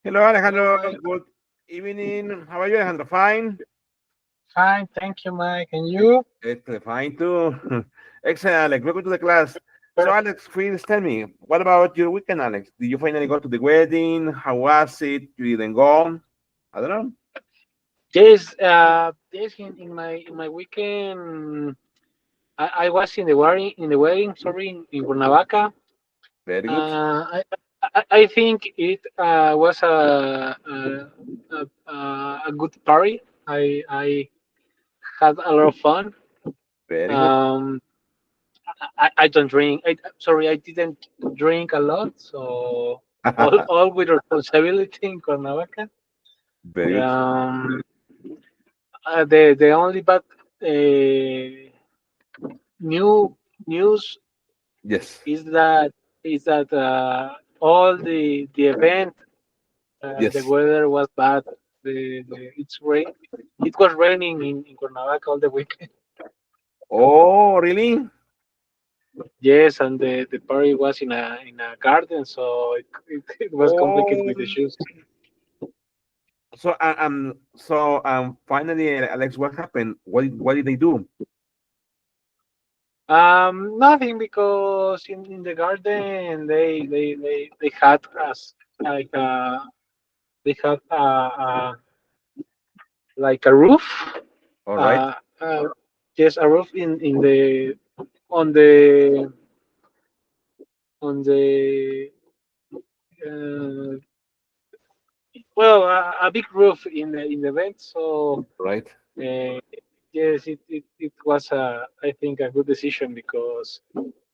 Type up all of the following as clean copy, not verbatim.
Hello, Hello, Alejandro. Mike. Good evening. How are you, Alejandro? Fine? Fine, thank you, Mike. And you? Fine too. Excellent, Alex. Welcome to the class. So, Alex, please tell me, what about your weekend, Alex? Did you finally go to the wedding? How was it? You didn't go? I don't know. Yes, in my weekend, I was in the wedding, sorry, in Cuernavaca. Very good. I think it was a good party. I had a lot of fun. Very good. Um, I don't drink. Sorry, I didn't drink a lot, so all with responsibility in Cuernavaca. Very good. Um, the only bad new news Yes. is that all the event, the Yes. weather was bad. It was raining in Cuernavaca all the weekend. Oh, really? Yes, and the party was in a garden, so it was complicated Oh. with the shoes. Finally, Alex, what happened? What did they do? Nothing, because in the garden they had us like they had like a roof. All right. Uh, uh, yes, a roof in the on the on the uh, well, a big roof in the event. So Right. uh, yes, it was I think a good decision, because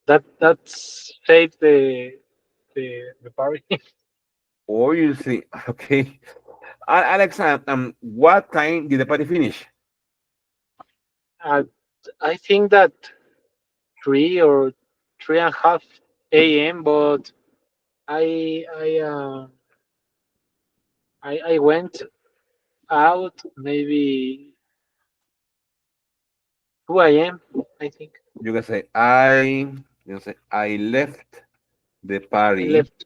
that saved the party. Oh, you see. Okay. Alex, what time did the party finish? uh, I think that 3 or 3.5 a.m. But I I uh, I went out maybe 2 a.m. I think You can say I left the I party. left.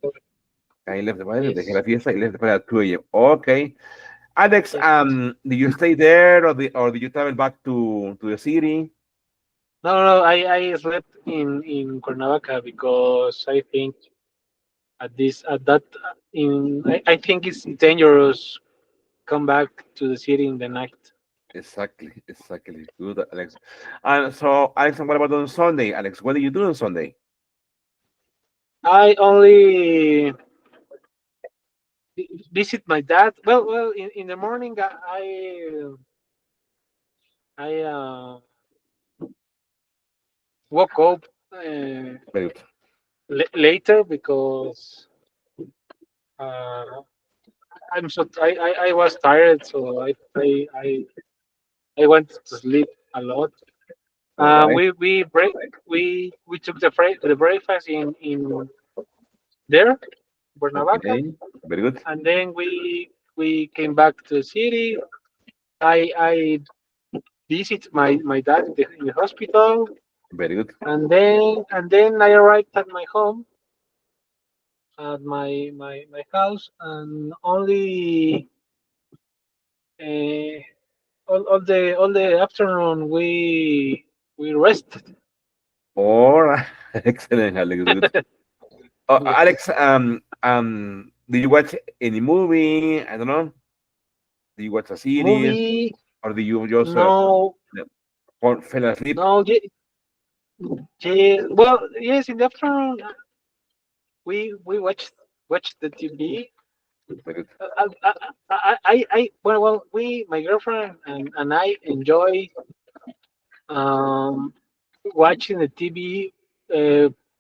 I left the party. Dejé Yes, la fiesta. I left the party at 2 a.m. Okay. Alex, yes. did you stay there or did you travel back to the city? No. I slept in Cuernavaca, because I think at that in I think it's dangerous come back to the city in the night. Exactly, exactly. Good, Alex. And so, Alex, what about on Sunday, Alex? What did you do on Sunday? I only visit my dad. Well, in the morning I woke up Very good. later, because uh, I was tired, so I went to sleep a lot. All right. We took the breakfast in there, Cuernavaca, Okay. Very good. and then we came back to the city. I visit my dad in the hospital, Very good. and then I arrived at my home, at my house, and only uh, all the afternoon we rested. All right. Excellent, Alex. Very good. Yes. Alex, did you watch any movie? I don't know. Did you watch a series Movie? or did you just No, fell asleep? no. Well, yes. In the afternoon, we watched the TV. Very good. Well, my girlfriend and I enjoy um, watching the TV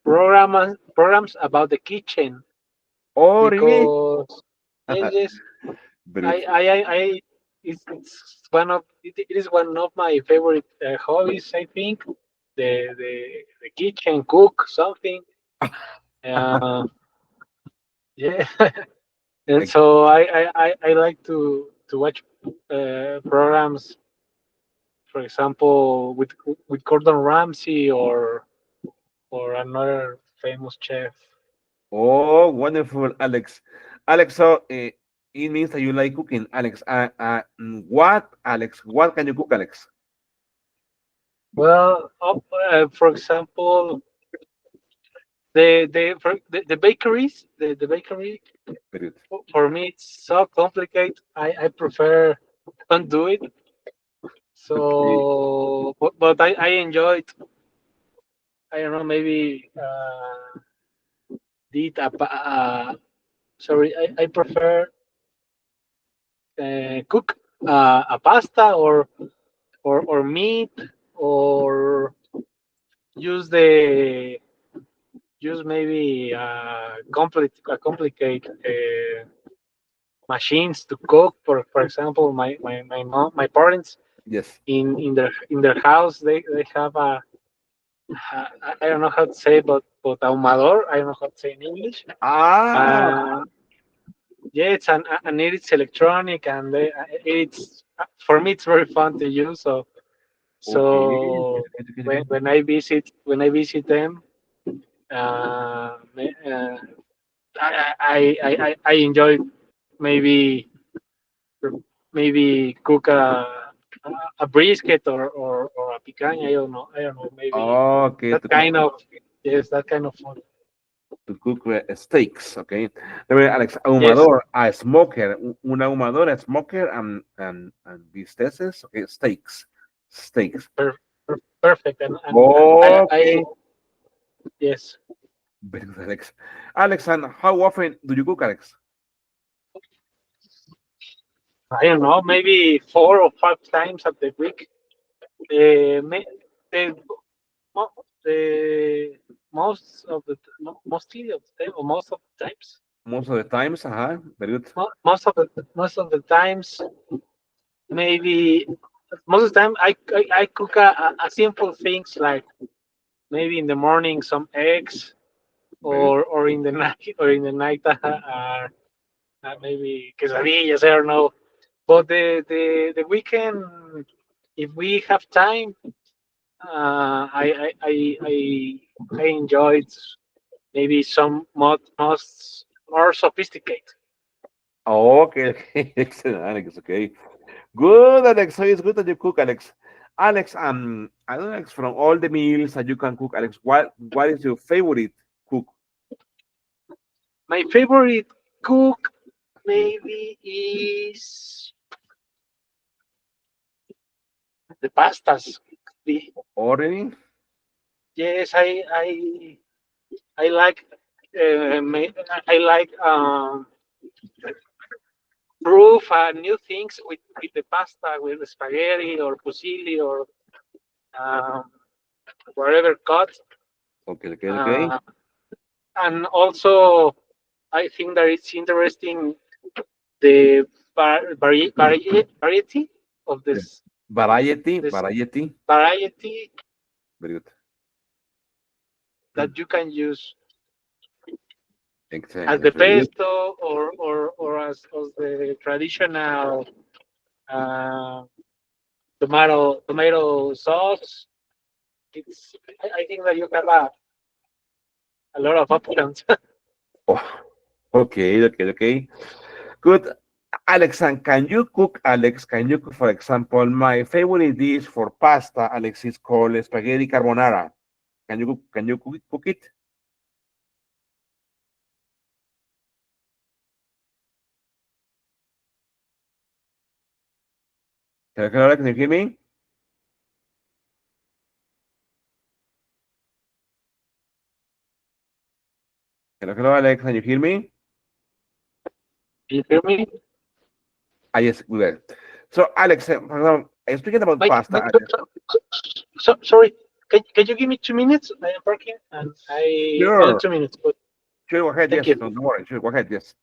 programs about the kitchen, Oh, really? because yes, Very good. it is one of my favorite hobbies. I think the kitchen, cook something. Uh, yeah, and Ex- so I like to watch programs, for example, with Gordon Ramsay, or another famous chef. Oh, wonderful, Alex. Alex, so It means that you like cooking, Alex. What, Alex? What can you cook, Alex? Well, for example, the bakeries, the bakery, Very good. for me it's so complicated. I prefer don't do it. Okay. So, but I enjoyed. I don't know, maybe did sorry, I prefer cook a pasta or meat or use the use maybe complicate machines to cook. For example, my parents Yes. in their house they have I don't know how to say, but ahumador. I don't know how to say in English. Ah, Uh, yeah, it's and it's electronic and it's for me it's very fun to use. So okay. so Okay, okay, okay. when I visit them, uh, uh, I enjoy maybe maybe cook a brisket or a picanha. I don't know. Maybe Okay, that to cook kind of yes, that kind of food. to cook steaks. Okay. Alex, Yes, ahumador, a smoker, un ahumador, a smoker, and bisteces. Okay, steaks, steaks. perfect. And I Okay. yes, Very good, Alex. Alex, and how often do you cook, Alex? I don't know. Maybe 4 or 5 times of the week. The the the most of the mostly of the time or most of the times Most of the times, very good. most of the times maybe most of the time I cook a simple things like maybe in the morning some eggs Very good. or in the night maybe quesadillas. I don't know. But the weekend, if we have time, I enjoyed maybe some most more sophisticated. Okay, okay, excellent, Alex. Okay, good, Alex. So it's good that you cook, Alex. Alex, I don't know, Alex, from all the meals that you can cook, Alex, what is your favorite cook? My favorite cook Okay. maybe is the pastas. The, Ordering? yes, I like I like proof new things with the pasta, with the spaghetti or fusilli or um, whatever cut. Okay, okay, okay. Uh, and also, I think that it's interesting the variety of Yeah. this Variety, this variety. variety Very good. that you can use Excellent, as the Alex. Very good. pesto or as the traditional uh, tomato sauce. It's I think that you have a lot of options. Oh, okay, okay, okay. Good. Alex, and can you cook, Alex? Can you cook, for example, my favorite dish for pasta, Alex, is called spaghetti carbonara. Can you cook it? Hello, hello, Alex, can you hear me? Hello, hello, Alex, can you hear me? You hear me? Yes, we will. So, Alex, for example, speaking about Wait, pasta, wait, Alex. sorry. Can you give me 2 minutes? I am working and I only Sure, 2 minutes, but sure, go ahead, thank yes. you. No, don't worry, sure, go ahead, yes.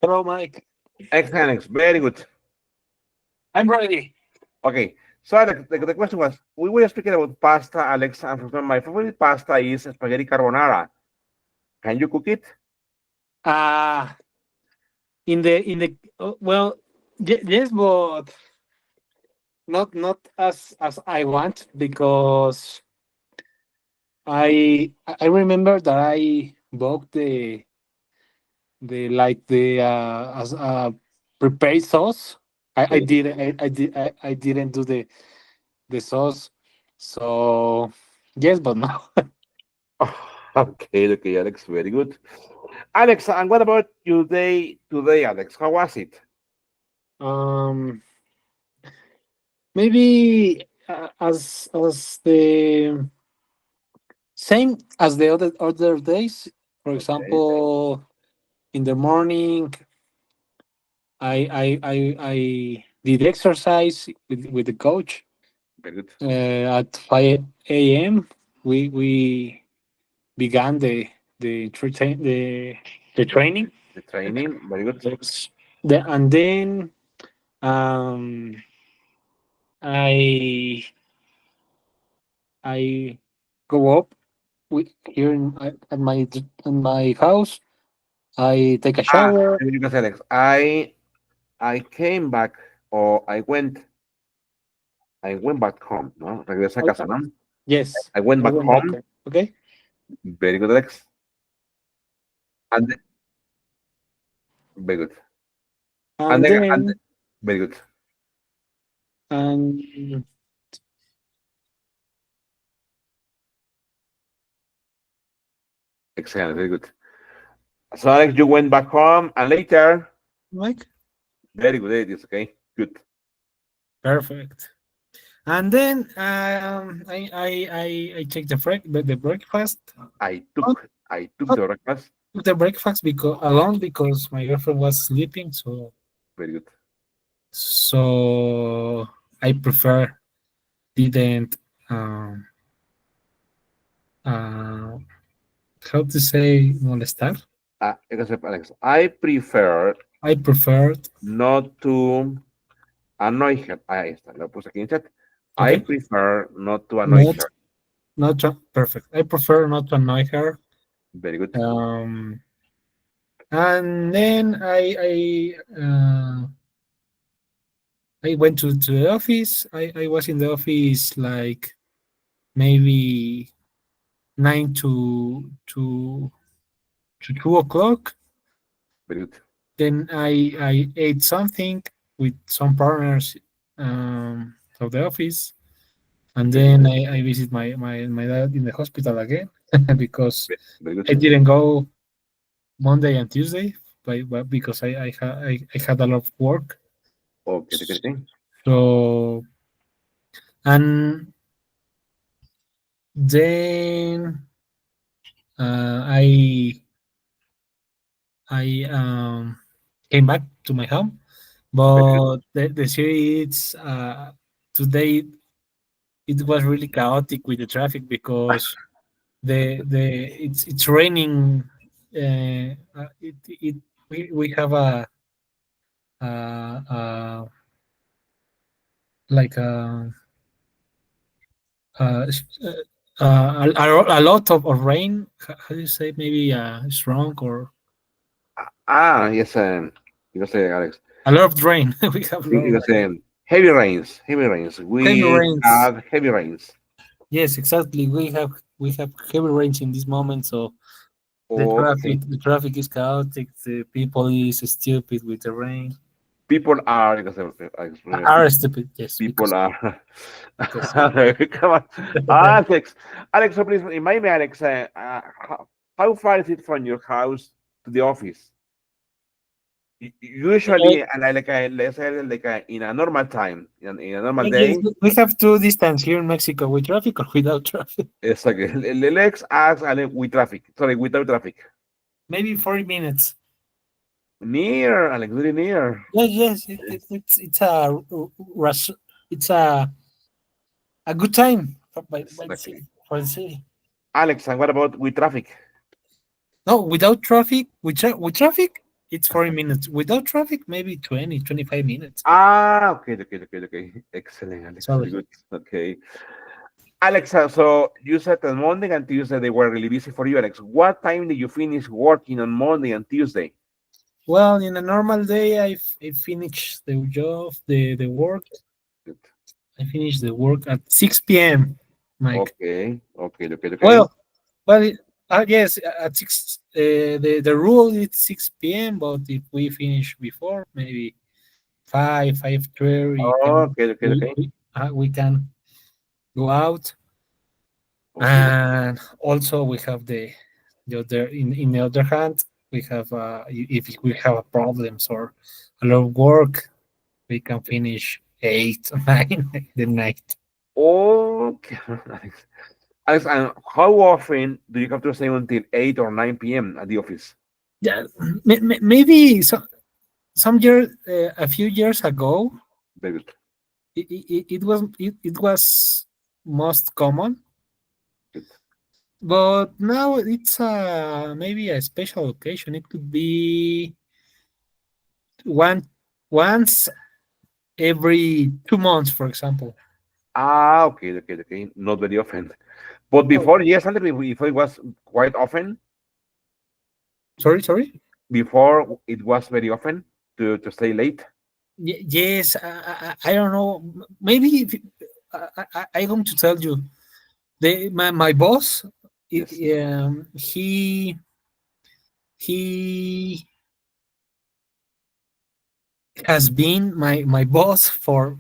Hello, Mike. Excellent, Alex. Very good. I'm ready. Okay. So the question was, we were speaking about pasta, Alex, and for example, my favorite pasta is spaghetti carbonara. Can you cook it? Uh in the well, yes, but not as I want, because I remember that I bought the like the as prepared sauce. I Okay. did I didn't do the sauce. So yes, but no. Okay, okay, Alex. Very good. Alex, and what about your day today, Alex? How was it? um Maybe as the same as the other days. For Okay. example, in the morning, I did exercise with the coach. Very good. At 5 a.m. We began the training. The training. Very good. And then um, I I go up here at my house. I take a Ah, shower. you can say, Alex. I came back or I went back home, no? Regresé a I, casa, no? yes, I went I back went back home. there. Okay, Very good, Alex. And very good. And and then and then very good. and Excellent. Very good. So Alex, you went back home and later. Mike, Very good. It is okay. Good. perfect. And then I take the breakfast. I Not, took I took not the breakfast. the breakfast because alone, because my girlfriend was sleeping. Very good. So I prefer didn't um uh how to say molestar. You can say, Alex, I prefer I preferred. not to annoy her. Ahí está, lo puse aquí en chat. I Okay, prefer not to annoy not her. perfect. I prefer not to annoy her. Very good. Um, and then I went to the office. I was in the office like maybe 9 to 2 o'clock. Very good. Then I ate something with some partners of the office, and Very good. then I visit my dad in the hospital again because Very I good. didn't go Monday and Tuesday, but because I had a lot of work. Okay, okay, okay. So and then I came back to my home, Very good. but the series today it was really chaotic with the traffic because it's raining. It we have uh, uh, like uh, a lot of rain. How do you say? Maybe strong or Yes, you can say, Alex. a lot of rain. We have a You lot can of say rain. heavy rains. Heavy rains. Heavy We rains. have heavy rains. Yes, exactly. We have heavy rains in this moment, so Okay. the traffic is chaotic. The people is stupid with the rain. People are, you can say, Alex, Are stupid, yes, people are. because Come on, Alex. Alex, so please remind me, Alex. How far is it from your house to the office? Usually, and let's say like in a normal time, in a normal yes, day, we have two distance here in Mexico with traffic or without traffic. it's like let's ask with traffic. Sorry, without traffic. Maybe 40 minutes. Near, Alex, very near. Yes, yes, it's rush. It's a good time by the Exactly. city for the city. Alex, and what about with traffic? No, without traffic, with traffic. it's 40 minutes. Without traffic, maybe 20, 25 minutes. Ah, okay, okay, okay, okay. Excellent, Alex. Very Sorry. good. Okay. Alexa, so you said on Monday and Tuesday they were really busy for you, Alex. What time did you finish working on Monday and Tuesday? Well, in a normal day, I finish the job, the work. Good. I finish the work at 6 p.m., Mike. Okay, okay, okay, okay. Well, yes, at 6, the rule is 6 p.m., but if we finish before, maybe 5:30, Okay, okay, okay. we can go out. Okay. And also we have the other, in the other hand, we have if we have problems or a lot of work, we can finish 8 9 the night. Okay. Alex. Alex, and how often do you have to stay until 8 or 9 p.m. at the office? Yeah, maybe some year, a few years ago, Very good. it was most common, Good. but now it's maybe a special occasion. It could be one once every 2 months, for example. Ah, okay, okay, okay. Not very often. But Oh, before, yes, Alex, before it was quite often. sorry. Before it was very often to stay late. Yes, I don't know. Maybe if, I'm going to tell you. My boss, Yes. he has been my boss for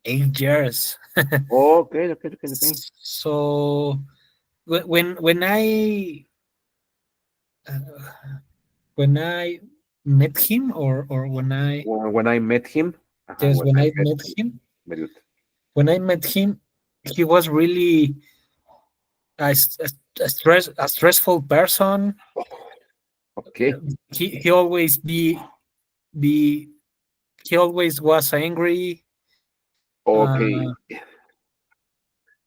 8 years. Okay, okay, okay, okay. So uh, when I met him, or When I met him, yes, when when I I met met him, him, very good. he was really a stressful person. Okay, He always be he always was angry. okay.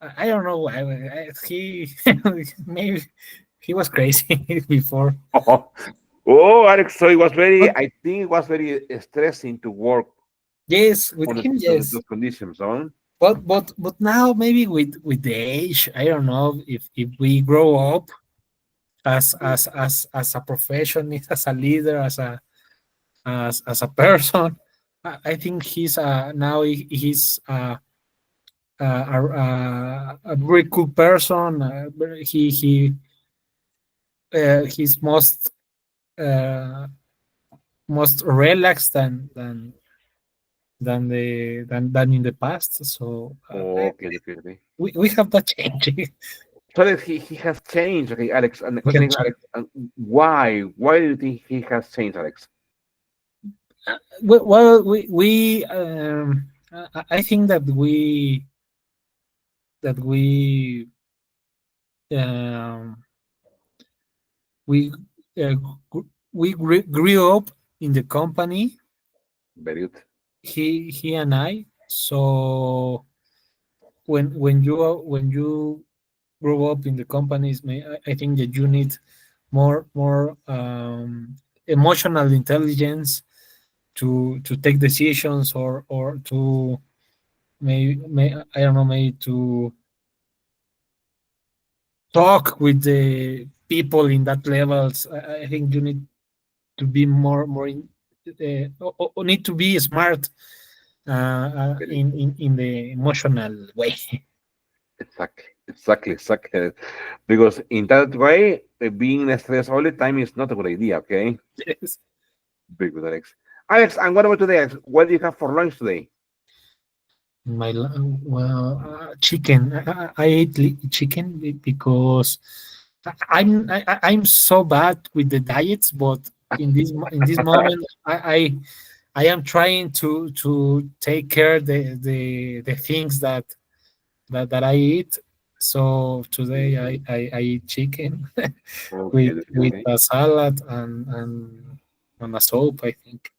Uh, I don't know. He maybe he was crazy before, Oh, Alex, so it was very, but I think it was very stressing to work yes, with on him, yes. those conditions, huh? But now, maybe with the age, I don't know if we grow up as a professional, as a leader, as a person. I think he's now he's a very cool person. He's uh, most relaxed than in the past. So Okay, okay, okay. we have that change. So Alex, he has changed. Okay, Alex, and the We question can is, change. Alex, why? Why do you think he has changed, Alex? Well, I think that um, we uh, grew up in the company. Very good. He and I. So when you grow up in the companies, I think that you need more emotional intelligence to take decisions, or to may I don't know, maybe to talk with the people in that levels. I think you need to be more or need to be smart Very good. in the emotional way. Exactly, exactly, exactly. Because in that way, being stressed all the time is not a good idea. Okay, Yes. very good, Alex. Alex, and what about today, Alex? What do you have for lunch today? Chicken. I ate chicken because I'm so bad with the diets, but in this moment, I am trying to take care the things that I eat. So today I eat chicken Okay, okay, with okay. a salad and a soup, I think.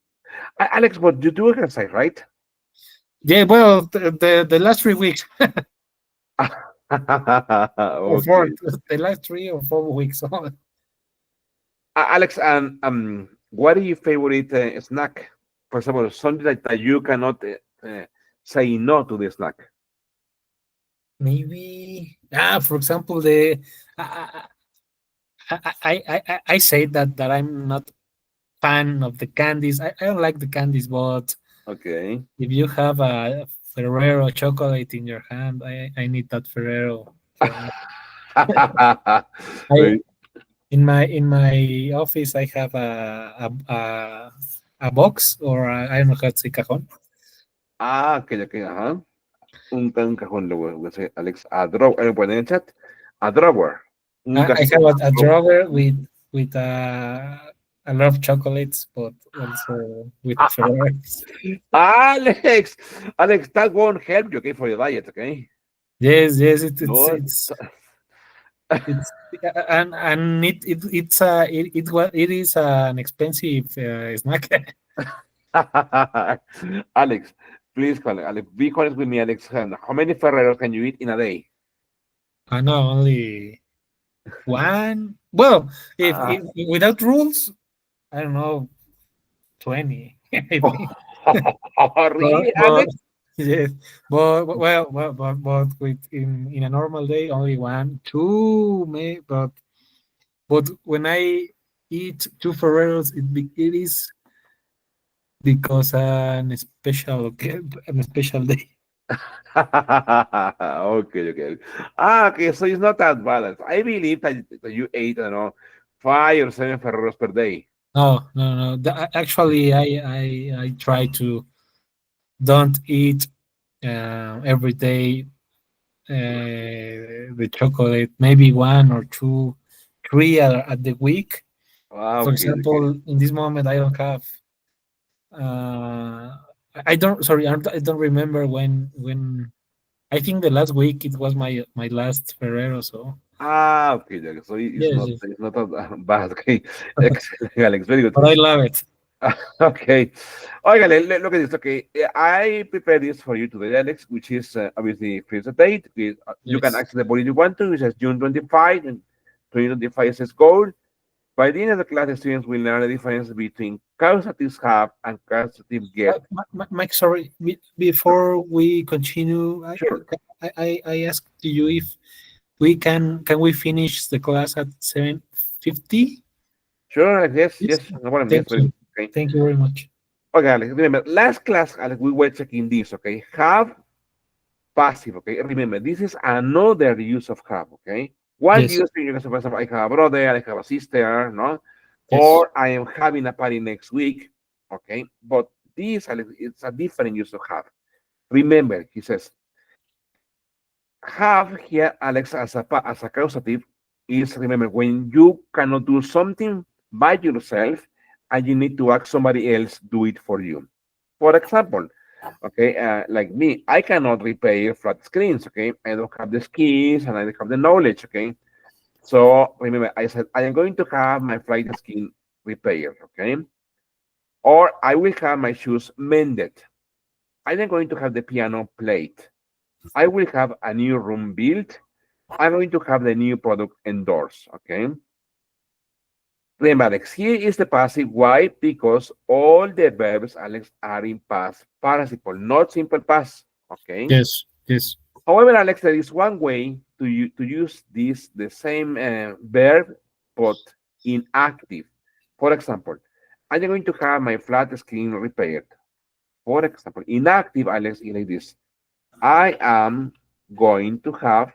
Alex, but you do exercise, right? Yeah, well, the last 3 weeks, or four, Okay. the last 3 or 4 weeks. Alex, and what is your favorite snack? For example, something that you cannot say no to the snack. Maybe for example, the I say that I'm not fan of the candies. I don't like the candies, but Okay. if you have a Ferrero chocolate in your hand, I need that Ferrero for me. I Very- in my office I have a box, or I don't know how to say cajon. ok, ok, ajá. Un cajón, lo voy a decir, Alex, a poner en el chat. A drawer. Un I cajón. have a drawer with a lot of chocolates, but also with Ferreros. Alex, Alex, that won't help you, okay, for your diet, okay? Yes, yes, No. it's and it is an expensive snack. Alex, please, Alex, be honest with me, Alex. How many Ferreros can you eat in a day? I know only one. Well, Ah. if without rules, I don't know, 20. I think. Oh, But, really, but Alex? yes, but with in a normal day only one, two, may but when I eat two Ferreros, it is because an special, okay, an special day. Okay, okay. Okay, so it's not that bad. I believe that you ate, I don't know, 5 or 7 Ferreros per day. No, no, no. Actually, I try to don't eat every day the chocolate. Maybe one or two, three at the week. For Okay, okay. example, in this moment, I don't have. Uh, I don't. Sorry, I don't remember when. I think the last week it was my last Ferrero. So Okay, okay. So it's yes, not yes. it's not that bad. Okay, excellent, Alex. Very good. But I love it. Okay. Oiga, look at this. Okay, I prepared this for you today, Alex, which is obviously freeze the date. You can Yes. access the body you want to. It says June 25, and 2025 says gold. By the end of the class, the students will learn the difference between causatives have and causative get. Mike, sorry. Before we continue, Sure, I asked you if we can we finish the class at 7:50? sure, Alex. Yes, Yes. yes, no problem. Yes, Thank very good. you. Okay. Thank you very much. Okay, Alex. Remember, last class, Alex, we were checking this. Okay, have passive. Okay, remember, this is another use of have. Okay, one Yes. use you can say, for example, I have a brother, I have a sister, no, Yes. or I am having a party next week. Okay, but this, Alex, it's a different use of have. Remember, he says, have here, Alex, as a causative is, remember, when you cannot do something by yourself and you need to ask somebody else do it for you. For example, okay, like me, I cannot repair flat screens. Okay, I don't have the skills and I don't have the knowledge. Okay, so remember, I said I am going to have my flat screen repaired. Okay, or I will have my shoes mended. I am going to have the piano played. I will have a new room built. I'm going to have the new product endorsed. Okay. Remember, Alex, here is the passive. Why? Because all the verbs, Alex, are in past participle, not simple past. Okay. Yes. Yes. However, Alex, there is one way to use this the same verb, but in active. For example, I'm going to have my flat screen repaired. For example, in active, Alex, is like this. I am going to have,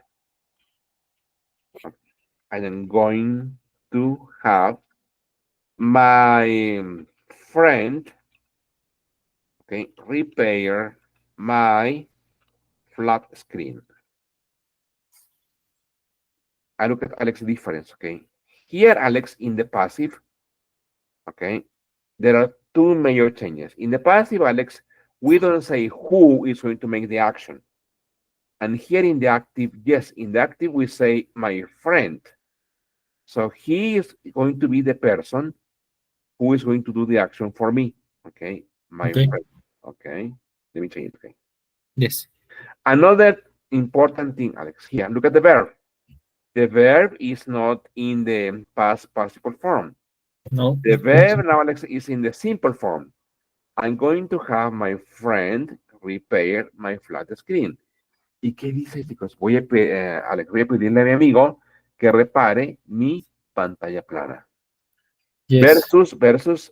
I am going to have my friend, okay, repair my flat screen. I look at Alex difference, okay? Here, Alex, in the passive, okay, there are two major changes. In the passive, Alex, we don't say who is going to make the action. And here in the active, yes, in the active, we say my friend. So he is going to be the person who is going to do the action for me. Okay, my Okay. friend. Okay, let me change it. Okay. Yes. Another important thing, Alex, here, look at the verb. The verb is not in the past participle form. No. The verb now, Alex, is in the simple form. I'm going to have my friend repair my flat screen. ¿Y qué dice, chicos? Alex, voy a pedirle a mi amigo que repare mi pantalla plana. Yes. Versus,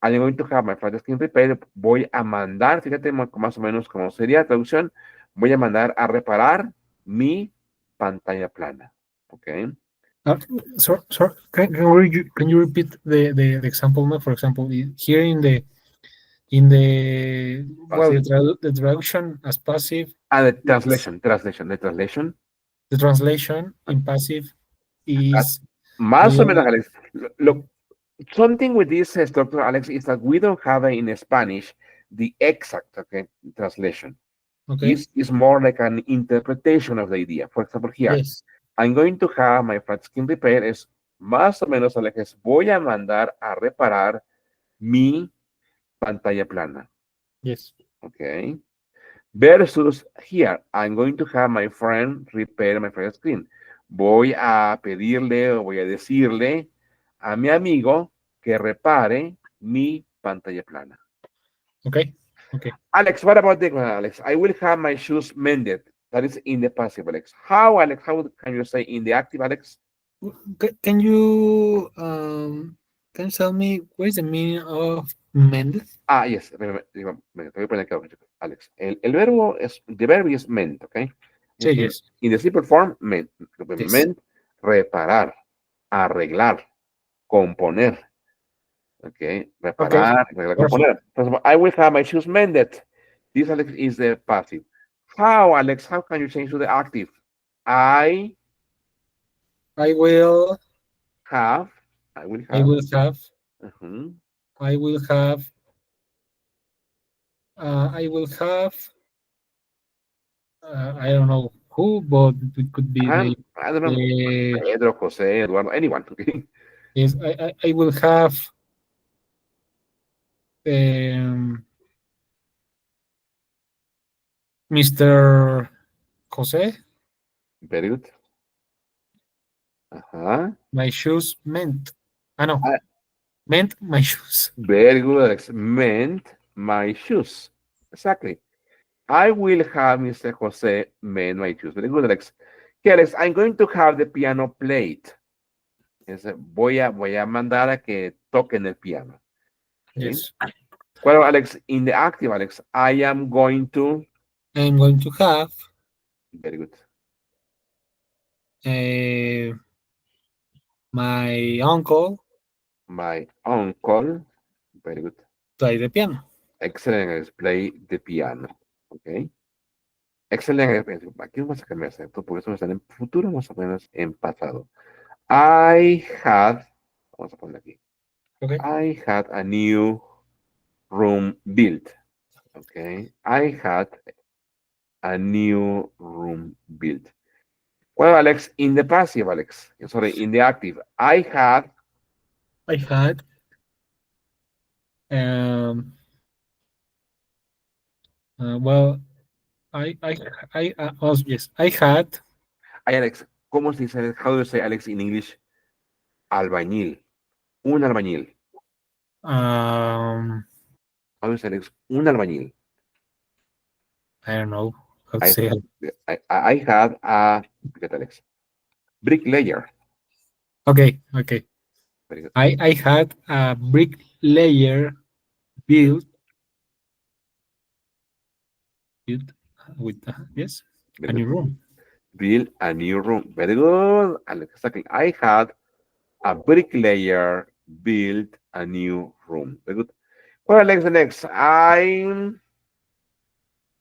I'm going to have my flat screen repair. Voy a mandar, fíjate más o menos cómo sería la traducción. Voy a mandar a reparar mi pantalla plana. ¿Ok? Uh, can you repeat the example now? For example, here in the well, Passive. the traduction as passive, Ah, the is translation. the translation in passive Ah, is más o menos, will. Alex. Something with this structure, Alex, is that we don't have in Spanish the exact translation. Okay. Is more like an interpretation of the idea. For example, here, Yes. I'm going to have my flat screen repair. Es más o menos, Alex, voy a mandar a reparar mi pantalla plana. Yes. Okay. Versus here, I'm going to have my friend repair my flat screen. Voy a pedirle o voy a decirle a mi amigo que repare mi pantalla plana. Okay. Okay. Alex, what about the Alex? I will have my shoes mended. That is in the passive, Alex. How, Alex? How can you say in the active, Alex? Can you can you tell me what is the meaning of mend? Ah, yes. Te voy a poner acá, Alex. El verbo es, the verb is mend, okay? Sí, yes. In the simple form, mend. Yes. Mend, reparar, arreglar, componer. Okay, Okay. reparar, arreglar, Perfect. componer. Entonces, I will have my shoes mended. This, Alex, is the passive. How, Alex? How can you change to the active? I I will have, I will I have, will have mhm, I will have I will have I don't know who, but it could be I don't know, the Pedro, Jose, Eduardo, anyone. Okay. yes I will have um, Mr. Jose Very good. Ajá. my shoes meant no Ah, meant my shoes. very good, Alex. Mend my shoes. Exactly. I will have Mr. Jose mend my shoes. Very good, Alex. Okay, Alex, I'm going to have the piano played. Voy a mandar a que toquen el piano. Okay. Yes, Well, Alex, in the active, Alex, I am going to. I'm going to have Very good. uh, my uncle My uncle. Very good. play the piano. Excellent, Alex. Play the piano. Okay. Excelente. Aquí vamos a cambiar esto porque eso va a estar en futuro, más o menos en pasado. I had, vamos a poner aquí. Okay, I had a new room built. Okay. I had a new room built. Well, Alex, in the passive, Alex. Sorry, in the active. I had, I had um well I yes I had ay, Alex, ¿cómo se dice, Alex? How do you say, Alex, in English? Albañil. Un albañil. um How do you say, Alex? Un albañil. I don't know how to I, say it. I had a, fíjate, Alex, bricklayer. Okay, okay. Very good. I had a bricklayer built built with yes Very a good. new room. Build a new room. Very good. And exactly. I had a bricklayer build a new room. Very good. Well, Alex, the next. I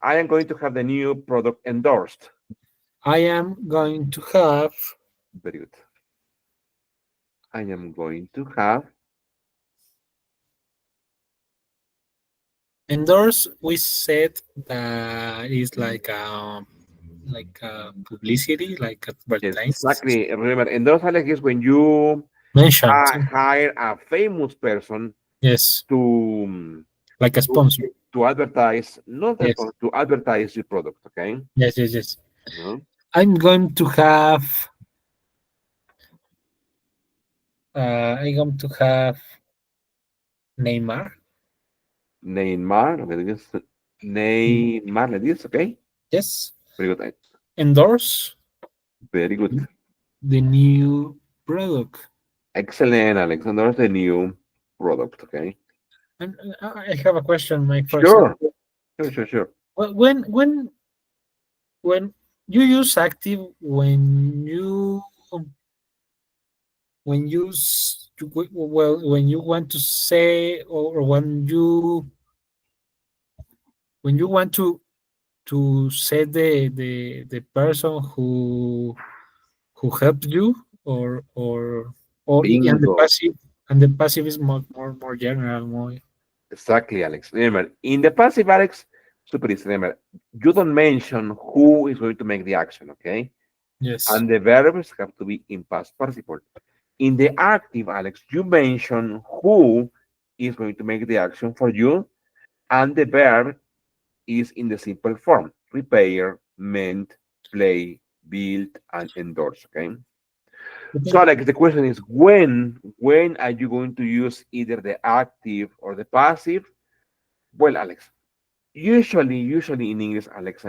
am going to have the new product endorsed. I am going to have Very good. I am going to have. endorse. We said that is like publicity, like advertise. Exactly. Remember, endorse, Alex, is when you Mentioned. hire a famous person Yes, to, like a to, sponsor. to advertise, not a Yes, sponsor, to advertise your product. Okay. yes, yes, yes. No? I'm going to have I'm going to have Neymar. Neymar, let me just Neymar, let me just, okay. Yes. Very good. Endorse Very good. the new product. Excellent, Alexander. The new product, okay. And I have a question, Mike. For Sure, example, sure. when you use active when you well when you want to say or when you want to say the person who helped you and Bingo. the passive is more general more Exactly, Alex. Remember, in the passive, Alex, super easy. Remember, you don't mention who is going to make the action, okay? yes. And the verbs have to be in past participle. In the active, Alex, you mention who is going to make the action for you, and the verb is in the simple form: repair, mend, play, build, and endorse. Okay. So, Okay. Alex, the question is when are you going to use either the active or the passive? Well, Alex, usually in English, Alex,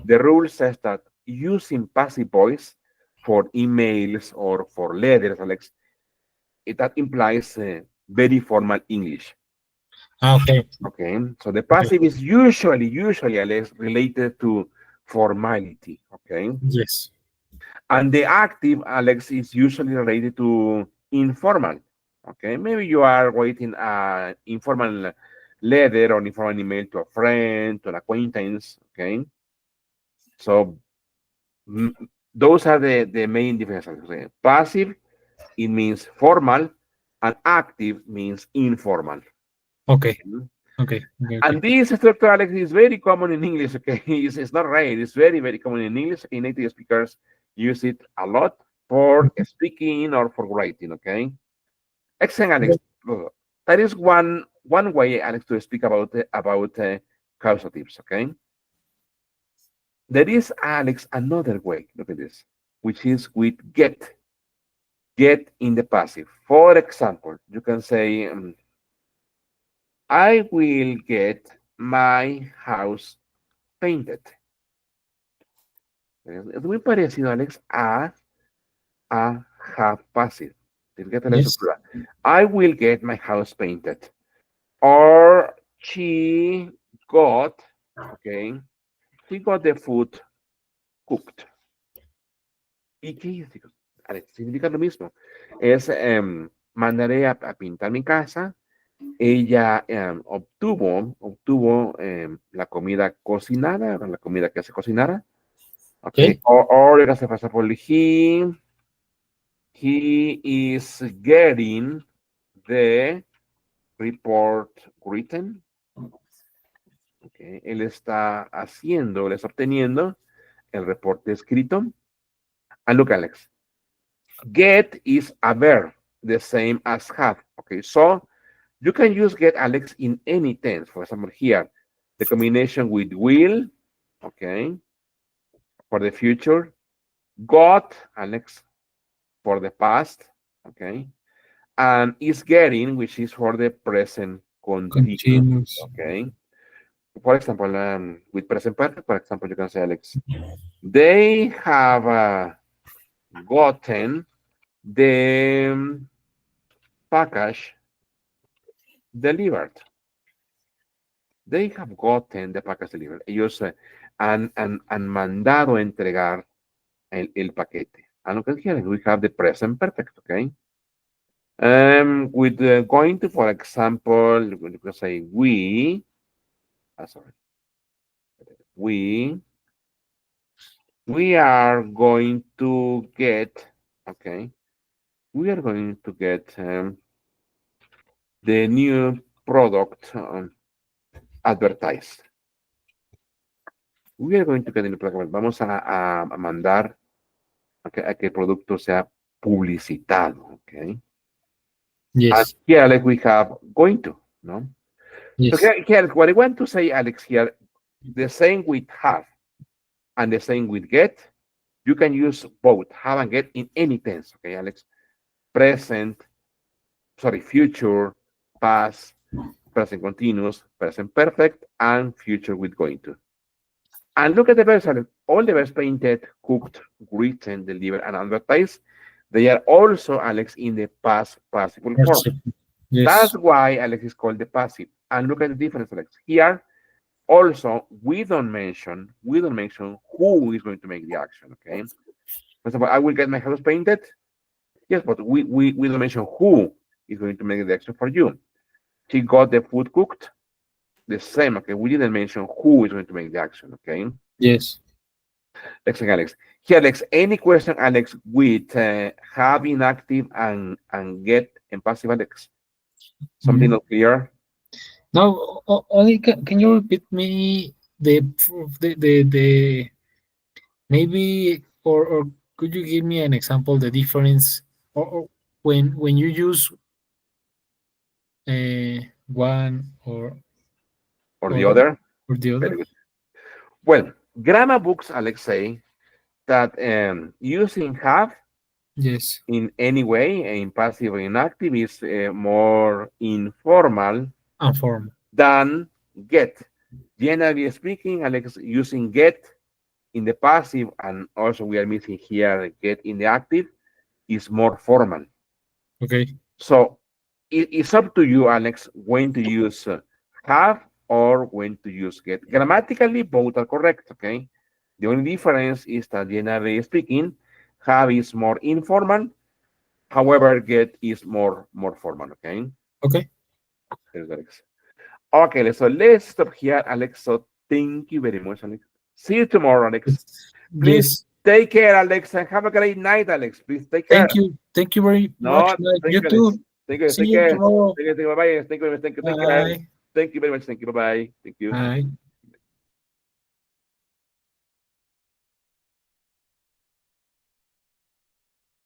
the rule says that using passive voice for emails or for letters, Alex, that implies very formal English. Okay. Okay, so the Okay. passive is usually Alex, related to formality. Okay, Yes. and the active, Alex, is usually related to informal. Okay, maybe you are writing an informal letter or informal email to a friend, to an acquaintance. Okay, so mm, those are the main differences. Okay? Passive, it means formal, and active means informal. Okay. Mm. Okay. Okay. Okay. And this structure, Alex, is very common in English. Okay, it's not rare. It's very common in English. Okay? Native speakers use it a lot for speaking or for writing. Okay, excellent, Alex. That is one way, Alex, to speak about causatives. Okay, there is, Alex, another way. Look at this, which is with get in the passive. For example, you can say, "I will get my house painted." Es muy parecido, Alex, a have passive. Fíjate la Yes. estructura. I will get my house painted. Or she got, okay, she got the food cooked. ¿Y qué significa? Alex, significa lo mismo. Es, mandaré a pintar mi casa. Ella obtuvo la comida cocinada, la comida que se cocinara. Okay. Okay. Or it has a for he is getting the report written. Okay. Él está obteniendo el reporte escrito. And look, Alex, get is a verb, the same as have. Okay, so you can use get, Alex, in any tense. For example, here, the combination with will, okay, for the future, got, Alex, for the past, okay, and is getting, which is for the present continuous, Continuous. okay. For example, with present perfect, for example, you can say, Alex, they have gotten the package delivered. They have gotten the package delivered. Ellos han mandado entregar el paquete. And look at here, we have the present perfect, okay? With going to, for example, you can say sorry, we, we are going to get, okay, we are going to get the new product advertised. We are going to get the new product. Vamos a mandar a que el producto sea publicitado, okay? And Yes. here, Alex, we have going to, no? So Yes. here, what I want to say, Alex, here, the same with have and the same with get, you can use both have and get in any tense, okay, Alex? present, sorry, future, past, present continuous, present perfect, and future with going to. And look at the verbs, Alex. All the verbs painted, cooked, written, delivered, and advertised, they are also, Alex, in the past participle form. Participle. That's Yes. why Alex is called the passive. And look at the difference, Alex. Here, also, we don't mention who is going to make the action, okay? For example, I will get my house painted. Yes, but we don't mention who is going to make the action for you. She got the food cooked. The same, okay? We didn't mention who is going to make the action, okay? Yes. Excellent, Alex. Here, Alex, any question, Alex, with have inactive and get and passive, Alex? Something Mhm. not clear? Now, only can you repeat me the maybe or could you give me an example the difference or when you use one Or the or other? or the Very other? good. Well, grammar books, Alex, say that using have Yes. in any way, in passive or inactive, is more informal And form. than get. Generally speaking, Alex, using get in the passive, and also we are missing here get in the active, is more formal. Okay. So it's up to you, Alex, when to use have or when to use get. Grammatically, both are correct, okay? The only difference is that generally speaking, have is more informal. However, get is more formal, okay? Okay. There's Alex. Okay, so let's stop here, Alex. So thank you very much, Alex. See you tomorrow, Alex. Please Yes. take care, Alex, and have a great night, Alex. Please take care. Thank you. Thank you very much, No, Mike. thank You you, Alex. too. Thank you. See Take you care. tomorrow. Thank you. Bye bye. Thank you. Thank you. Take care. Bye. Thank you very much. Thank you. Bye bye. Thank you. Bye.